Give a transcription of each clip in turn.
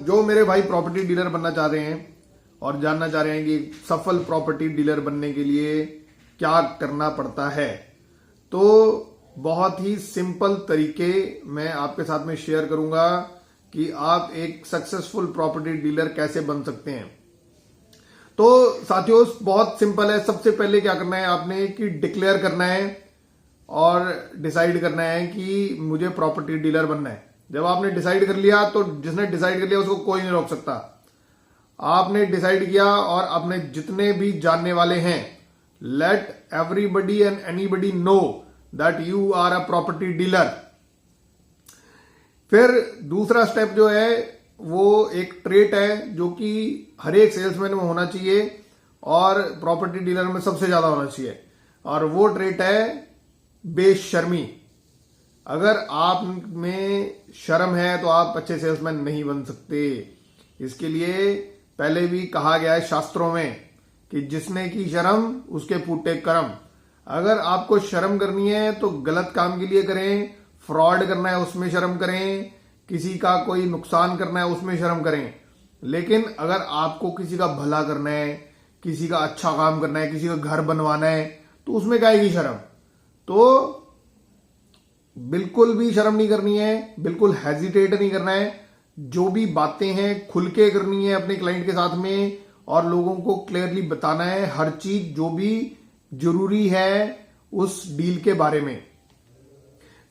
जो मेरे भाई प्रॉपर्टी डीलर बनना चाह रहे हैं और जानना चाह रहे हैं कि सफल प्रॉपर्टी डीलर बनने के लिए क्या करना पड़ता है, तो बहुत ही सिंपल तरीके मैं आपके साथ में शेयर करूंगा कि आप एक सक्सेसफुल प्रॉपर्टी डीलर कैसे बन सकते हैं। तो साथियों बहुत सिंपल है। सबसे पहले क्या करना है आपने कि डिक्लेयर करना है और डिसाइड करना है कि मुझे प्रॉपर्टी डीलर बनना है। जब आपने डिसाइड कर लिया तो जिसने डिसाइड कर लिया उसको कोई नहीं रोक सकता। आपने डिसाइड किया और अपने जितने भी जानने वाले हैं, let everybody and anybody know that you are a property dealer. फिर दूसरा स्टेप जो है वो एक ट्रेट है जो कि हर एक सेल्समैन में होना चाहिए और प्रॉपर्टी डीलर में सबसे ज्यादा होना चाहिए, और वो ट्रेट है बेशर्मी। अगर आप में शर्म है तो आप अच्छे सेल्समैन नहीं बन सकते। इसके लिए पहले भी कहा गया है शास्त्रों में कि जिसने की शर्म उसके फूटे कर्म। अगर आपको शर्म करनी है तो गलत काम के लिए करें, फ्रॉड करना है उसमें शर्म करें, किसी का कोई नुकसान करना है उसमें शर्म करें। लेकिन अगर आपको किसी का भला करना है, किसी का अच्छा काम करना है, किसी का घर बनवाना है, तो उसमें क्या आएगी शर्म। तो बिल्कुल भी शर्म नहीं करनी है, बिल्कुल हेजिटेट नहीं करना है। जो भी बातें हैं खुल के करनी है अपने क्लाइंट के साथ में, और लोगों को क्लियरली बताना है हर चीज जो भी जरूरी है उस डील के बारे में।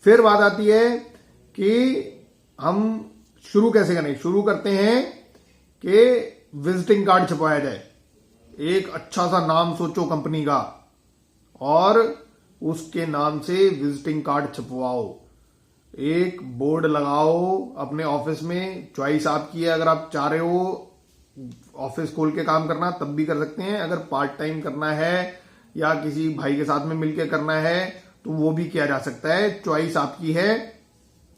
फिर बात आती है कि हम शुरू कैसे करें। शुरू करते हैं कि विजिटिंग कार्ड छपवाया जाए। एक अच्छा सा नाम सोचो कंपनी का और उसके नाम से विजिटिंग कार्ड छपवाओ। एक बोर्ड लगाओ अपने ऑफिस में। चॉइस आपकी है, अगर आप चाह रहे हो ऑफिस खोल के काम करना तब भी कर सकते हैं। अगर पार्ट टाइम करना है या किसी भाई के साथ में मिलकर करना है तो वो भी किया जा सकता है। चॉइस आपकी है।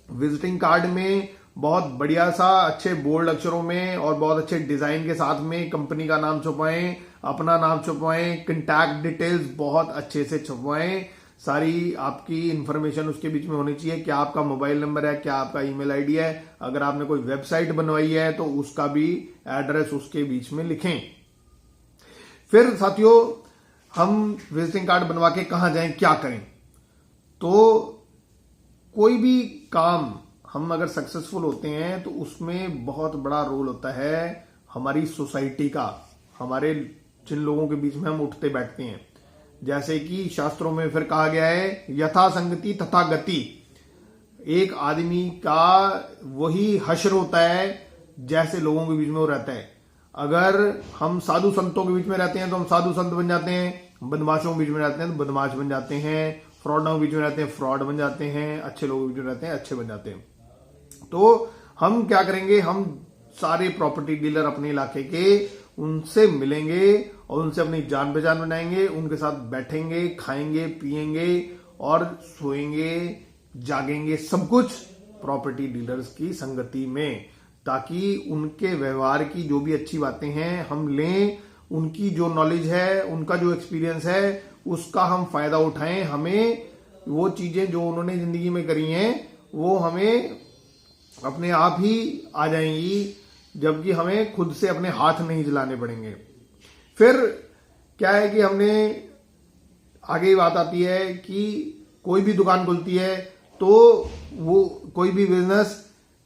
विजिटिंग कार्ड में बहुत बढ़िया सा अच्छे बोल्ड अक्षरों में और बहुत अच्छे डिजाइन के साथ में कंपनी का नाम छपवाएं, अपना नाम छपवाएं, कंटैक्ट डिटेल्स बहुत अच्छे से छपवाएं। सारी आपकी इंफॉर्मेशन उसके बीच में होनी चाहिए। क्या आपका मोबाइल नंबर है, क्या आपका ईमेल आईडी है। अगर आपने कोई वेबसाइट बनवाई है तो उसका भी एड्रेस उसके बीच में लिखें। फिर साथियों हम विजिटिंग कार्ड बनवा के कहां जाएं, क्या करें। तो कोई भी काम हम अगर सक्सेसफुल होते हैं तो उसमें बहुत बड़ा रोल होता है हमारी सोसाइटी का, हमारे जिन लोगों के बीच में हम उठते बैठते हैं। जैसे कि शास्त्रों में फिर कहा गया है यथा संगति तथा गति। एक आदमी का वही हश्र होता है जैसे लोगों के बीच में वो रहता है। अगर हम साधु संतों के बीच में रहते हैं तो हम साधु संत बन जाते हैं, बदमाशों के बीच में रहते हैं तो बदमाश बन जाते हैं, फ्रॉडों के बीच में रहते हैं फ्रॉड बन जाते हैं, अच्छे लोगों के बीच में रहते हैं अच्छे बन जाते हैं। तो हम क्या करेंगे, हम सारे प्रॉपर्टी डीलर अपने इलाके के उनसे मिलेंगे और उनसे अपनी जान पहचान बनाएंगे, उनके साथ बैठेंगे, खाएंगे, पिएंगे और सोएंगे, जागेंगे, सब कुछ प्रॉपर्टी डीलर्स की संगति में, ताकि उनके व्यवहार की जो भी अच्छी बातें हैं हम लें, उनकी जो नॉलेज है, उनका जो एक्सपीरियंस है उसका हम फायदा उठाएं। हमें वो चीजें जो उन्होंने जिंदगी में करी हैं वो हमें अपने आप ही आ जाएंगी, जबकि हमें खुद से अपने हाथ नहीं चलाने पड़ेंगे। फिर क्या है कि हमने आगे बात आती है कि कोई भी दुकान खुलती है तो वो कोई भी बिजनेस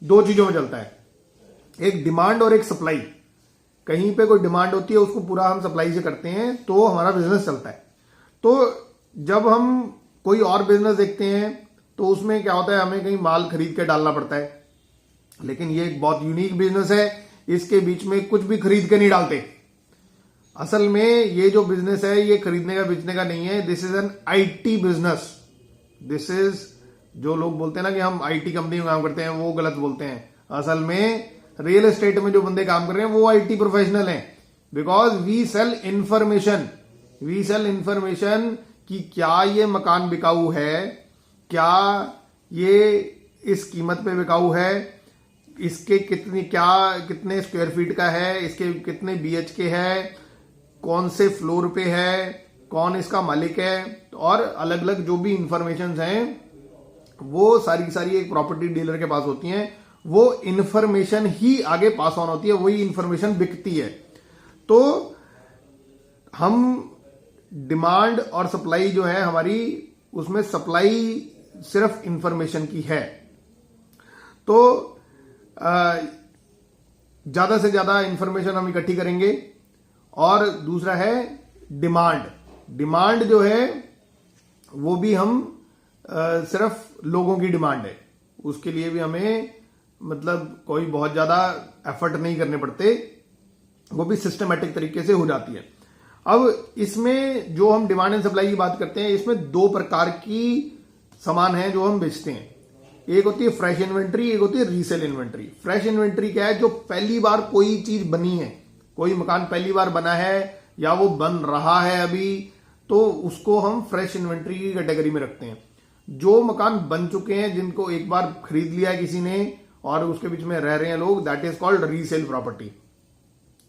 दो चीजों में चलता है, एक डिमांड और एक सप्लाई। कहीं पे कोई डिमांड होती है उसको पूरा हम सप्लाई से करते हैं तो हमारा बिजनेस चलता है। तो जब हम कोई और बिजनेस देखते हैं तो उसमें क्या होता है, हमें कहीं माल खरीद के डालना पड़ता है। लेकिन ये एक बहुत यूनिक बिजनेस है, इसके बीच में कुछ भी खरीद के नहीं डालते। असल में ये जो बिजनेस है ये खरीदने का बेचने का नहीं है। This is an IT business. This is, जो लोग बोलते हैं ना कि हम आईटी कंपनी में काम करते हैं, वो गलत बोलते हैं। असल में रियल एस्टेट में जो बंदे काम कर रहे हैं वो आईटी प्रोफेशनल हैं, because we sell information. We sell information कि क्या ये मकान बिकाऊ है, क्या ये इस कीमत पे बिकाऊ है, इसके कितने स्क्वायर फीट का है, इसके कितने बीएचके है, कौन से फ्लोर पे है, कौन इसका मालिक है, और अलग अलग जो भी इंफॉर्मेशन हैं वो सारी एक प्रॉपर्टी डीलर के पास होती हैं। वो इंफॉर्मेशन ही आगे पास ऑन होती है, वही इंफॉर्मेशन बिकती है। तो हम डिमांड और सप्लाई जो है हमारी, उसमें सप्लाई सिर्फ इंफॉर्मेशन की है। तो ज्यादा से ज्यादा इंफॉर्मेशन हम इकट्ठी करेंगे। और दूसरा है डिमांड। डिमांड जो है वो भी हम सिर्फ लोगों की डिमांड है, उसके लिए भी हमें मतलब कोई बहुत ज्यादा एफर्ट नहीं करने पड़ते, वो भी सिस्टमेटिक तरीके से हो जाती है। अब इसमें जो हम डिमांड एंड सप्लाई की बात करते हैं, इसमें दो प्रकार की सामान है जो हम बेचते हैं। एक होती है फ्रेश इन्वेंट्री, एक होती है रीसेल इन्वेंट्री। फ्रेश इन्वेंट्री क्या है? जो पहली बार कोई चीज बनी है, कोई मकान पहली बार बना है या वो बन रहा है अभी, तो उसको हम फ्रेश इन्वेंट्री की कैटेगरी में रखते हैं। जो मकान बन चुके हैं, जिनको एक बार खरीद लिया है किसी ने और उसके बीच में रह रहे हैं लोग, that is called resale property.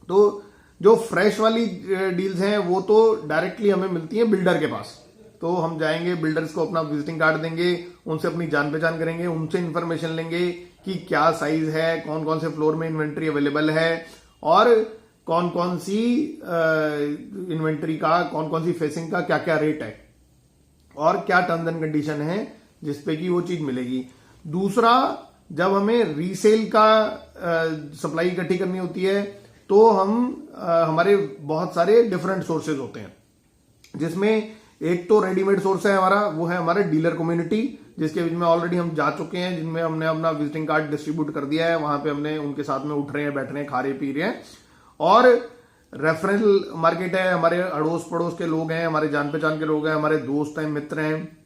तो जो फ्रेश वाली डील्स हैं वो तो डायरेक्टली हमें मिलती हैं बिल्डर के पास। तो हम जाएंगे, बिल्डर्स को अपना विजिटिंग कार्ड देंगे, उनसे अपनी जान पहचान करेंगे, उनसे इंफॉर्मेशन लेंगे कि क्या साइज है, कौन कौन से फ्लोर में इन्वेंट्री अवेलेबल है और कौन कौन सी इन्वेंट्री का, कौन कौन सी फेसिंग का क्या क्या रेट है और क्या टर्म्स एंड कंडीशन है जिसपे कि वो चीज मिलेगी। दूसरा, जब हमें रीसेल का सप्लाई इकट्ठी करनी होती है तो हम हमारे बहुत सारे डिफरेंट सोर्सेज होते हैं, जिसमें एक तो रेडीमेड सोर्स है हमारा, वो है हमारे डीलर कम्युनिटी, जिसके बीच में ऑलरेडी हम जा चुके हैं, जिनमें हमने अपना विजिटिंग कार्ड डिस्ट्रीब्यूट कर दिया है, वहां पे हमने उनके साथ में उठ रहे हैं, बैठ रहे हैं, खा रहे पी रहे हैं। और रेफरेंस मार्केट है, हमारे अड़ोस पड़ोस के लोग हैं, हमारे जान पहचान के लोग हैं, हमारे दोस्त हैं, मित्र हैं,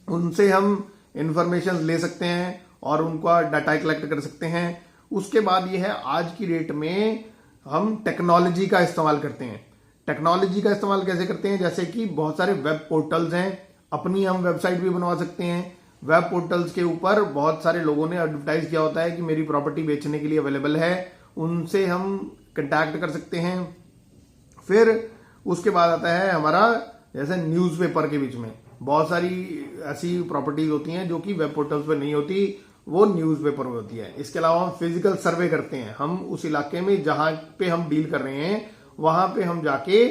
उनसे हम इंफॉर्मेशन ले सकते हैं और उनका डाटा कलेक्ट कर सकते हैं। उसके बाद ये है, आज की डेट में हम टेक्नोलॉजी का इस्तेमाल करते हैं। टेक्नोलॉजी का इस्तेमाल कैसे करते हैं? जैसे कि बहुत सारे वेब पोर्टल्स हैं, अपनी हम वेबसाइट भी बनवा सकते हैं। वेब पोर्टल्स के ऊपर बहुत सारे लोगों ने एडवर्टाइज किया होता है कि मेरी प्रॉपर्टी बेचने के लिए अवेलेबल है, उनसे हम कंटैक्ट कर सकते हैं। फिर उसके बाद आता है हमारा, जैसे न्यूज़पेपर के बीच में बहुत सारी ऐसी प्रॉपर्टीज होती हैं जो कि वेब पोर्टल्स पे नहीं होती, वो न्यूज़पेपर में होती है। इसके अलावा हम फिजिकल सर्वे करते हैं, हम उस इलाके में जहां पे हम डील कर रहे हैं वहां पे हम जाके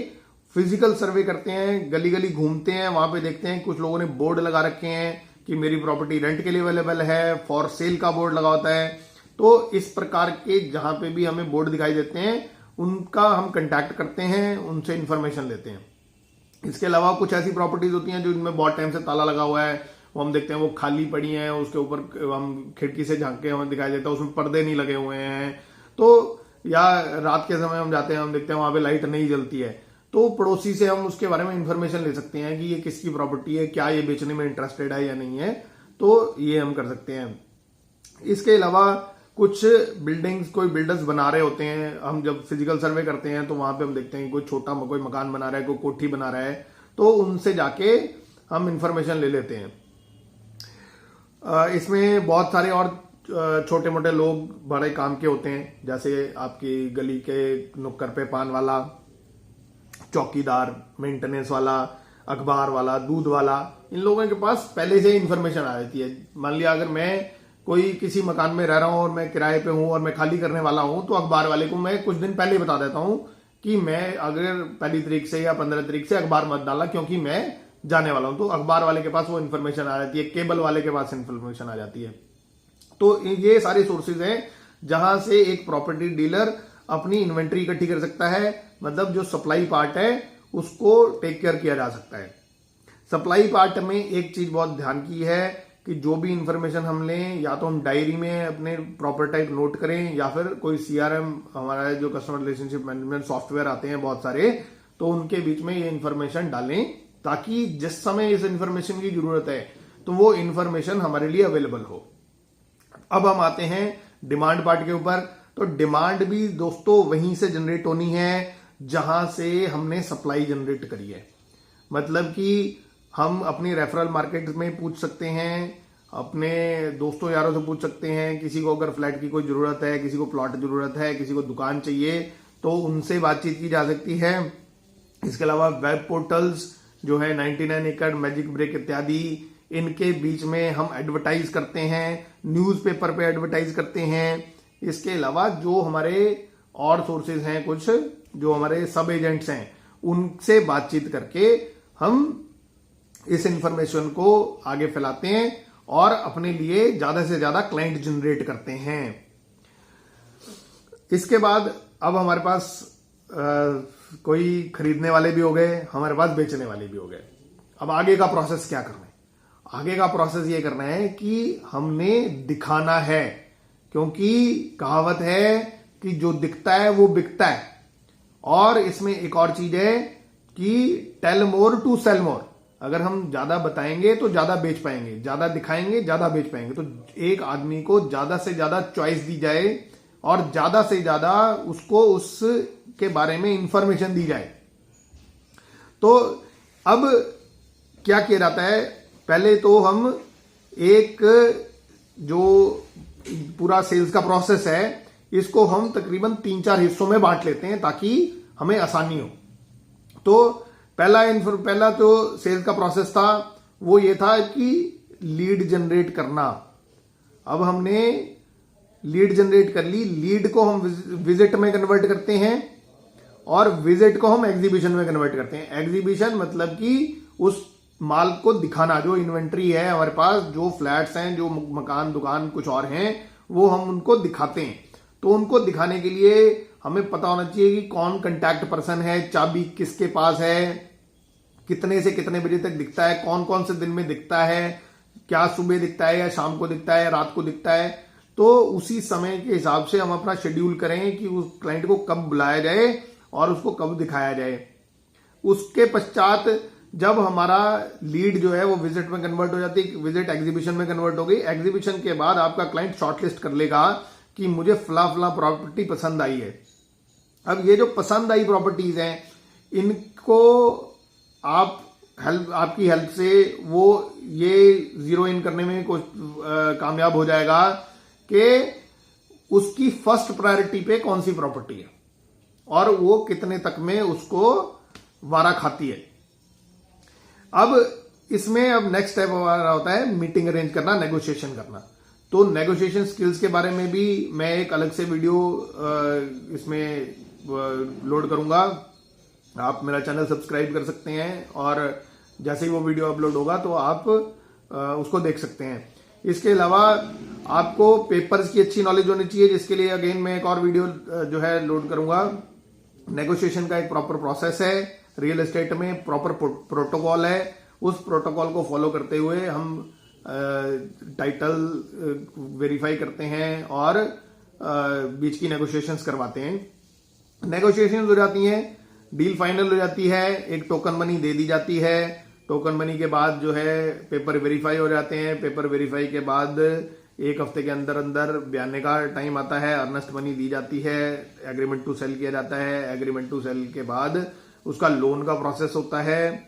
फिजिकल सर्वे करते हैं, गली गली घूमते हैं, वहां पे देखते हैं कुछ लोगों ने बोर्ड लगा रखे हैं कि मेरी प्रॉपर्टी रेंट के लिए अवेलेबल है, फॉर सेल का बोर्ड लगा होता है। तो इस प्रकार के जहां पे भी हमें बोर्ड दिखाई देते हैं, उनका हम कंटैक्ट करते हैं, उनसे इंफॉर्मेशन लेते हैं। इसके अलावा कुछ ऐसी प्रॉपर्टीज होती हैं जो इनमें बहुत टाइम से ताला लगा हुआ है, वो हम देखते हैं वो खाली पड़ी हैं, उसके ऊपर हम खिड़की से झांक के हमें दिखाई देता है उसमें पर्दे नहीं लगे हुए हैं। तो या रात के समय हम जाते हैं, हम देखते हैं वहां पे लाइट नहीं जलती है, तो पड़ोसी से हम उसके बारे में इंफॉर्मेशन ले सकते हैं कि ये किसकी प्रॉपर्टी है, क्या ये बेचने में इंटरेस्टेड है या नहीं है, तो ये हम कर सकते हैं। इसके अलावा कुछ बिल्डिंग्स, कोई बिल्डर्स बना रहे होते हैं, हम जब फिजिकल सर्वे करते हैं तो वहां पे हम देखते हैं कोई छोटा कोई मकान बना रहा है, कोई कोठी बना रहा है, तो उनसे जाके हम इंफॉर्मेशन ले लेते हैं। इसमें बहुत सारे और छोटे मोटे लोग बड़े काम के होते हैं, जैसे आपकी गली के नुक्कड़ पे पान वाला, चौकीदार, मेंटेनेंस वाला, अखबार वाला, दूध वाला, इन लोगों के पास पहले से इंफॉर्मेशन आ जाती है। मान लिया अगर मैं कोई किसी मकान में रह रहा हूं और मैं किराए पे हूं और मैं खाली करने वाला हूं, तो अखबार वाले को मैं कुछ दिन पहले बता देता हूं कि मैं अगर 1 तारीख से या 15 तारीख से अखबार मत डालना क्योंकि मैं जाने वाला हूं। तो अखबार वाले के पास वो इन्फॉर्मेशन आ जाती है, केबल वाले के पास इन्फॉर्मेशन आ जाती है। तो ये सारे सोर्सेज हैं जहां से एक प्रॉपर्टी डीलर अपनी इन्वेंट्री इकट्ठी कर सकता है, मतलब जो सप्लाई पार्ट है उसको टेक केयर किया जा सकता है। सप्लाई पार्ट में एक चीज बहुत ध्यान की है कि जो भी इंफॉर्मेशन हम लें, या तो हम डायरी में अपने प्रॉपर टाइप नोट करें, या फिर कोई सीआरएम, हमारा जो कस्टमर रिलेशनशिप मैनेजमेंट सॉफ्टवेयर आते हैं बहुत सारे, तो उनके बीच में ये इंफॉर्मेशन डालें, ताकि जिस समय इस इंफॉर्मेशन की जरूरत है तो वो इंफॉर्मेशन हमारे लिए अवेलेबल हो। अब हम आते हैं डिमांड पार्ट के ऊपर। तो डिमांड भी दोस्तों वहीं से जनरेट होनी है जहां से हमने सप्लाई जनरेट करी है। मतलब कि हम अपनी रेफरल मार्केट में पूछ सकते हैं, अपने दोस्तों यारों से पूछ सकते हैं, किसी को अगर फ्लैट की कोई जरूरत है, किसी को प्लॉट जरूरत है, किसी को दुकान चाहिए, तो उनसे बातचीत की जा सकती है। इसके अलावा वेब पोर्टल्स जो है 99 एकड़, मैजिक ब्रेक इत्यादि, इनके बीच में हम एडवर्टाइज करते हैं, न्यूज़पेपर पे एडवर्टाइज करते हैं। इसके अलावा जो हमारे और सोर्सेज हैं, कुछ जो हमारे सब एजेंट्स हैं, उनसे बातचीत करके हम इस इंफॉर्मेशन को आगे फैलाते हैं और अपने लिए ज्यादा से ज्यादा क्लाइंट जनरेट करते हैं। इसके बाद अब हमारे पास कोई खरीदने वाले भी हो गए, हमारे पास बेचने वाले भी हो गए। अब आगे का प्रोसेस क्या करना है? आगे का प्रोसेस ये करना है कि हमने दिखाना है, क्योंकि कहावत है कि जो दिखता है वो बिकता है। और इसमें एक और चीज है कि टेल मोर टू सेल मोर। अगर हम ज्यादा बताएंगे तो ज्यादा बेच पाएंगे, ज्यादा दिखाएंगे ज्यादा बेच पाएंगे। तो एक आदमी को ज्यादा से ज्यादा चॉइस दी जाए और ज्यादा से ज्यादा उसको उसके बारे में इंफॉर्मेशन दी जाए। तो अब क्या किया जाता है, पहले तो हम एक जो पूरा सेल्स का प्रोसेस है इसको हम तकरीबन 3-4 हिस्सों में बांट लेते हैं ताकि हमें आसानी हो। तो पहला जो सेल्स का प्रोसेस था वो ये था कि लीड जनरेट करना। अब हमने लीड जनरेट कर ली, लीड को हम विजिट में कन्वर्ट करते हैं और विजिट को हम एग्जीबिशन में कन्वर्ट करते हैं। एग्जीबिशन मतलब कि उस माल को दिखाना, जो इन्वेंट्री है हमारे पास, जो फ्लैट्स हैं, जो मकान दुकान कुछ और हैं, वो हम उनको दिखाते हैं। तो उनको दिखाने के लिए हमें पता होना चाहिए कि कौन कांटेक्ट पर्सन है, चाबी किसके पास है, कितने से कितने बजे तक दिखता है, कौन कौन से दिन में दिखता है, क्या सुबह दिखता है या शाम को दिखता है, रात को दिखता है। तो उसी समय के हिसाब से हम अपना शेड्यूल करें कि उस क्लाइंट को कब बुलाया जाए और उसको कब दिखाया जाए। उसके पश्चात जब हमारा लीड जो है वो विजिट में कन्वर्ट हो जाती है, विजिट एग्जीबिशन में कन्वर्ट हो गई। एग्जीबिशन के बाद आपका क्लाइंट शॉर्टलिस्ट कर लेगा कि मुझे फला प्रॉपर्टी पसंद आई है। अब ये जो पसंद आई प्रॉपर्टीज हैं, इनको आपकी हेल्प से वो ये जीरो इन करने में कामयाब हो जाएगा कि उसकी फर्स्ट प्रायोरिटी पे कौन सी प्रॉपर्टी है और वो कितने तक में उसको वारा खाती है। अब इसमें अब नेक्स्ट स्टेप हमारा होता है मीटिंग अरेंज करना, नेगोशिएशन करना। तो नेगोशिएशन स्किल्स के बारे में भी मैं एक अलग से वीडियो इसमें लोड करूंगा। आप मेरा चैनल सब्सक्राइब कर सकते हैं और जैसे ही वो वीडियो अपलोड होगा तो आप उसको देख सकते हैं। इसके अलावा आपको पेपर्स की अच्छी नॉलेज होनी चाहिए, जिसके लिए अगेन मैं एक और वीडियो जो है लोड करूंगा। नेगोशिएशन का एक प्रॉपर प्रोसेस है, रियल एस्टेट में प्रॉपर प्रोटोकॉल है। उस प्रोटोकॉल को फॉलो करते हुए हम टाइटल वेरीफाई करते हैं और बीच की नेगोशिएशंस करवाते हैं। नेगोशिएशंस हो जाती हैं, डील फाइनल हो जाती है, एक टोकन मनी दे दी जाती है। टोकन मनी के बाद जो है पेपर वेरीफाई हो जाते हैं। पेपर वेरीफाई के बाद 1 हफ्ते के अंदर अंदर बयाने का टाइम आता है, अर्नेस्ट मनी दी जाती है, एग्रीमेंट टू सेल किया जाता है। एग्रीमेंट टू सेल के बाद उसका लोन का प्रोसेस होता है।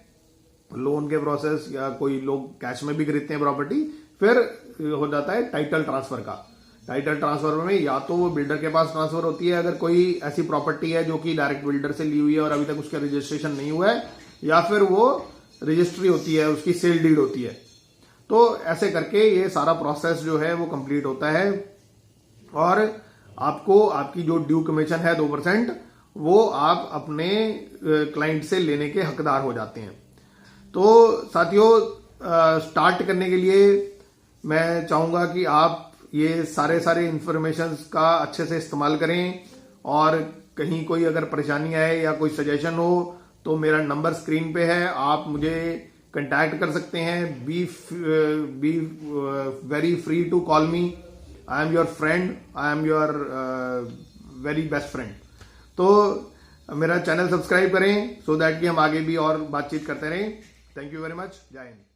लोन के प्रोसेस या कोई लोग कैश में भी खरीदते हैं प्रॉपर्टी। फिर हो जाता है टाइटल ट्रांसफर का। टाइटल ट्रांसफर में या तो वो बिल्डर के पास ट्रांसफर होती है अगर कोई ऐसी प्रॉपर्टी है जो कि डायरेक्ट बिल्डर से ली हुई है और अभी तक उसका रजिस्ट्रेशन नहीं हुआ है, या फिर वो रजिस्ट्री होती है, उसकी सेल डीड होती है। तो ऐसे करके ये सारा प्रोसेस जो है वो कंप्लीट होता है और आपको आपकी जो ड्यू कमीशन है 2%, वो आप अपने क्लाइंट से लेने के हकदार हो जाते हैं। तो साथियों, स्टार्ट करने के लिए मैं चाहूंगा कि आप ये सारे इंफॉर्मेशन का अच्छे से इस्तेमाल करें और कहीं कोई अगर परेशानी आए या कोई सजेशन हो तो मेरा नंबर स्क्रीन पे है, आप मुझे कांटेक्ट कर सकते हैं। Be very free to call me. I am your friend, I am your very best friend. तो मेरा चैनल सब्सक्राइब करें सो दैट कि हम आगे भी और बातचीत करते रहें। Thank you very much. जय हिंद।